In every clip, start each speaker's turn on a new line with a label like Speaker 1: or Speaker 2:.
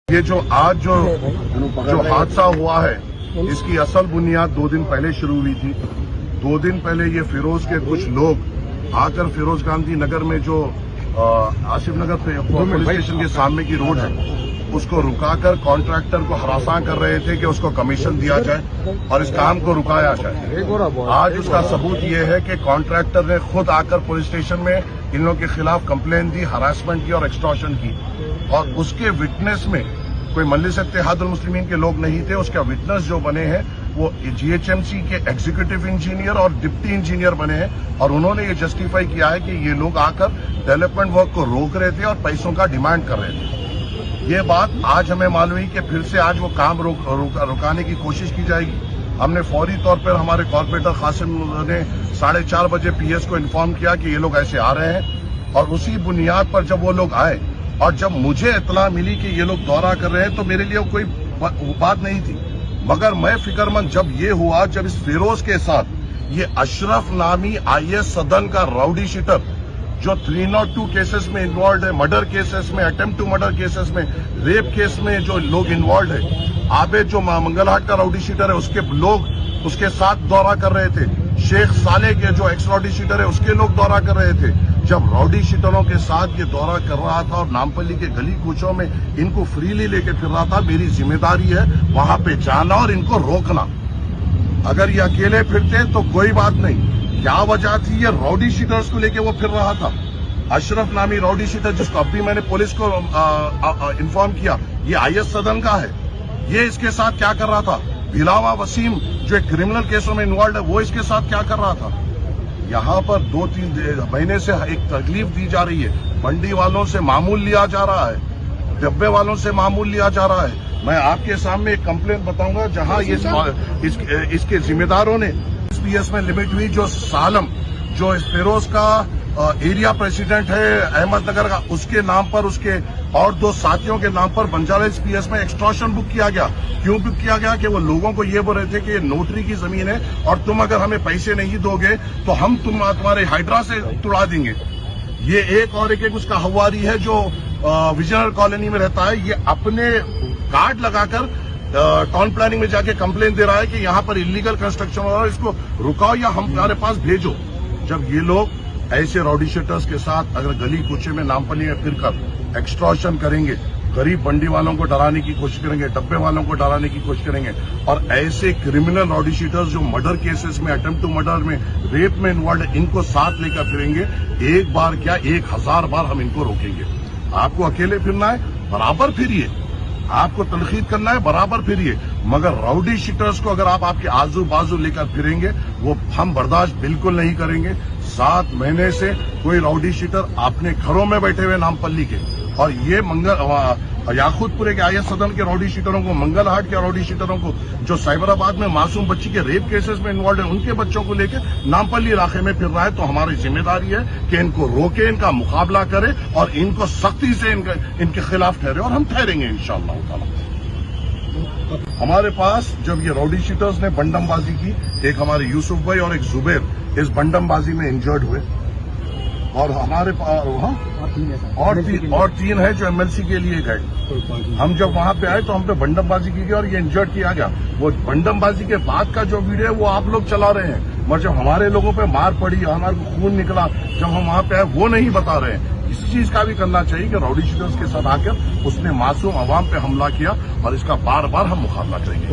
Speaker 1: ये जो आज जो हादसा हुआ है, इसकी असल बुनियाद 2 दिन पहले शुरू हुई थी। 2 दिन पहले ये फिरोज के कुछ लोग आकर फिरोज गांधी नगर में जो आसिफ नगर पुलिस स्टेशन के सामने की रोड है, उसको रुकाकर कॉन्ट्रैक्टर को हरासा कर रहे थे कि उसको कमीशन दिया जाए और इस काम को रुकाया जाए। आज उसका सबूत ये है कि कॉन्ट्रैक्टर ने खुद आकर पुलिस स्टेशन में इन लोगों के खिलाफ कंप्लेन दी, हरासमेंट की और एक्सटॉर्शन की, और उसके विटनेस में कोई मजलिस इत्तेहादुल मुस्लिमीन के लोग नहीं थे। उसका विटनेस जो बने हैं वो जीएचएमसी के एग्जीक्यूटिव इंजीनियर और डिप्टी इंजीनियर बने हैं, और उन्होंने ये जस्टिफाई किया है कि ये लोग आकर डेवलपमेंट वर्क को रोक रहे थे और पैसों का डिमांड कर रहे थे। ये बात आज हमें मालूम हुई कि फिर से आज वो काम रुकाने की कोशिश की जाएगी। हमने फौरी तौर पर हमारे कॉर्पोरेटर कासिम ने 4:30 बजे पीएस को इन्फॉर्म किया कि ये लोग ऐसे आ रहे हैं, और उसी बुनियाद पर जब वो लोग आए और जब मुझे इत्तला मिली कि ये लोग दौरा कर रहे हैं, तो मेरे लिए कोई बात नहीं थी। मगर मैं फिक्रमंद जब ये हुआ, जब इस फिरोज के साथ ये अशरफ नामी आईएएस सदन का राउडी शीटर जो 302 केसेस में इन्वॉल्व है, मर्डर केसेस में, अटेम्प्ट टू मर्डर केसेस में, रेप केस में जो लोग इन्वॉल्व है, आबेद जो मंगलहाट का राउडी शीटर है, उसके लोग उसके साथ दौरा कर रहे थे। शेख साले के जो एक्स राउडी शीटर है, उसके लोग दौरा कर रहे थे। जब राउडी शीटरों के साथ ये दौरा कर रहा था और नामपल्ली के गली कूचों में इनको फ्रीली लेके फिर रहा था, मेरी जिम्मेदारी है वहां पे जाना और इनको रोकना। अगर ये अकेले फिरते तो कोई बात नहीं। क्या वजह थी? ये राउडी शीटर्स को लेके वो फिर रहा था। अशरफ नामी राउडी शीटर, जिसको अब भी मैंने पुलिस को इन्फॉर्म किया, ये आईएएस सदन का है। ये इसके साथ क्या कर रहा था? बिलावा वसीम जो एक क्रिमिनल केसों में इन्वॉल्व है, वो इसके साथ क्या कर रहा था? यहाँ पर 2-3 महीने से एक तकलीफ दी जा रही है। बंडी वालों से मामूल लिया जा रहा है, डब्बे वालों से मामूल लिया जा रहा है। मैं आपके सामने एक कंप्लेंट बताऊंगा जहां इसके जिम्मेदारों ने पीएस में लिमिट हुई, जो सालम जो इस फिरोज का एरिया प्रेसिडेंट है अहमदनगर का, उसके नाम पर, उसके और 2 साथियों के नाम पर बंजारा हिल्स पीएस में एक्सटॉर्शन बुक किया गया। क्यों बुक किया गया? कि वो लोगों को ये बोल रहे थे कि ये नोटरी की जमीन है और तुम अगर हमें पैसे नहीं दोगे तो हम तुम्हारे हाइड्रा से तुड़ा देंगे। ये एक उसका हवारी है जो विजयनगर कॉलोनी में रहता है। ये अपने कार्ड लगाकर टाउन प्लानिंग में जाके कंप्लेन दे रहा है कि यहाँ पर इलीगल कंस्ट्रक्शन हो रहा है, इसको रुकाओ या हमारे पास भेजो। जब ये लोग ऐसे राउडी शीटर्स के साथ अगर गली कूचे में नामपल्ली में फिरकर एक्सटॉर्शन करेंगे, गरीब बंडी वालों को डराने की कोशिश करेंगे, डब्बे वालों को डराने की कोशिश करेंगे, और ऐसे क्रिमिनल राउडी शीटर्स जो मर्डर केसेस में, अटेम्प्ट टू मर्डर में, रेप में इन्वॉल्व है, इनको साथ लेकर फिरेंगे, एक बार क्या 1000 बार हम इनको रोकेंगे। आपको अकेले फिरना है, बराबर फिरिए। आपको तनकीद करना है, बराबर फिरिए। मगर राउडी शीटर्स को अगर आप आपके आजू बाजू लेकर फिरेंगे, वो हम बर्दाश्त बिल्कुल नहीं करेंगे। 7 महीने से कोई राउडी शीटर अपने घरों में बैठे हुए नामपल्ली के, और ये याकूतपुरे के आईएएस सदन के राउडी शीटरों को, मंगलहाट के राउडी शीटरों को, जो साइबराबाद में मासूम बच्ची के रेप केसेस में इन्वॉल्व है, उनके बच्चों को लेकर नामपल्ली इलाके में फिर रहा है। तो हमारी जिम्मेदारी है कि इनको रोके, इनका मुकाबला करें और इनको सख्ती से इनके खिलाफ ठहरे, और हम ठहरेंगे इंशाअल्लाह ताला। हमारे पास जब ये राउडी शीटर्स ने बंडमबाजी की, एक हमारे यूसुफ भाई और एक जुबैर इस बंडमबाजी में इंजर्ड हुए, और हमारे पास और 3 है जो एमएलसी के लिए गए। हम जब वहां पे आए तो हम पे बंडमबाजी की गई और ये इंजर्ड किया गया। वो बंडमबाजी के बाद का जो वीडियो है वो आप लोग चला रहे हैं, मगर जब हमारे लोगों पे मार पड़ी, हमारे को खून निकला, जब हम वहां पे आए, वो नहीं बता रहे हैं। इस चीज का भी करना चाहिए कि राउडी शीटर्स के साथ आकर उसने मासूम अवाम पे हमला किया, और इसका बार बार हम मुकाबला करेंगे।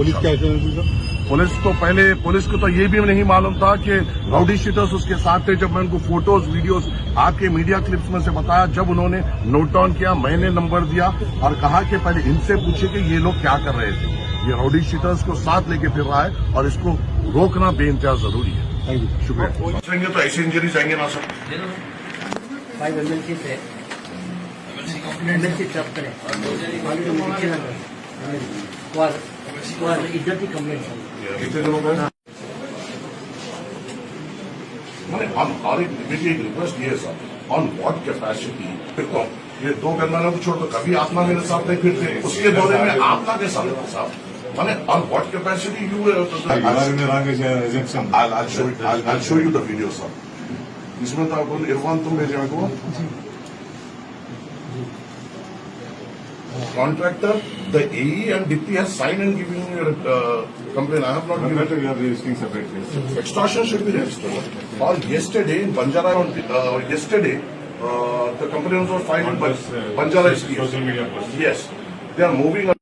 Speaker 1: पुलिस को तो ये भी नहीं मालूम था कि राउडी शीटर्स उसके साथ थे। जब मैं उनको फोटोज, वीडियोस आपके मीडिया क्लिप्स में से बताया, जब उन्होंने नोट डाउन किया, मैंने नंबर दिया और कहा कि पहले इनसे पूछे कि ये लोग क्या कर रहे थे। ये राउडी शीटर्स को साथ लेके फिर रहा है और इसको रोकना बेइंतहा जरूरी है। शुक्रिया। तो ऐसी इंजरीज आएंगे ना सर?
Speaker 2: 5 एमएलसी से एमएलसी ट्रप करें और इज्जत की कंप्लेंट
Speaker 1: कितने दिनों में? मेरी एक रिक्वेस्ट ये है सर, ऑन व्हाट कैपेसिटी फिरता हूँ? ये 2 गनमैनों को छोड़, तो कभी आत्मा मेरे साथ नहीं फिरते, उसके दौरे में आत्मा के साथ था साहब। मैंने on what capacity you I'll show you the video sir. इसमें तो इरफान तुम भेजे को Contractor, the AE and Dipti has signed and given me a complaint. I have not given.
Speaker 3: Contractor, you are registering separately.
Speaker 1: Extortion should be registered. Or yesterday in Banjara, yesterday the complaints were filed in Banjara.
Speaker 3: Social media post.
Speaker 1: Yes, they are moving.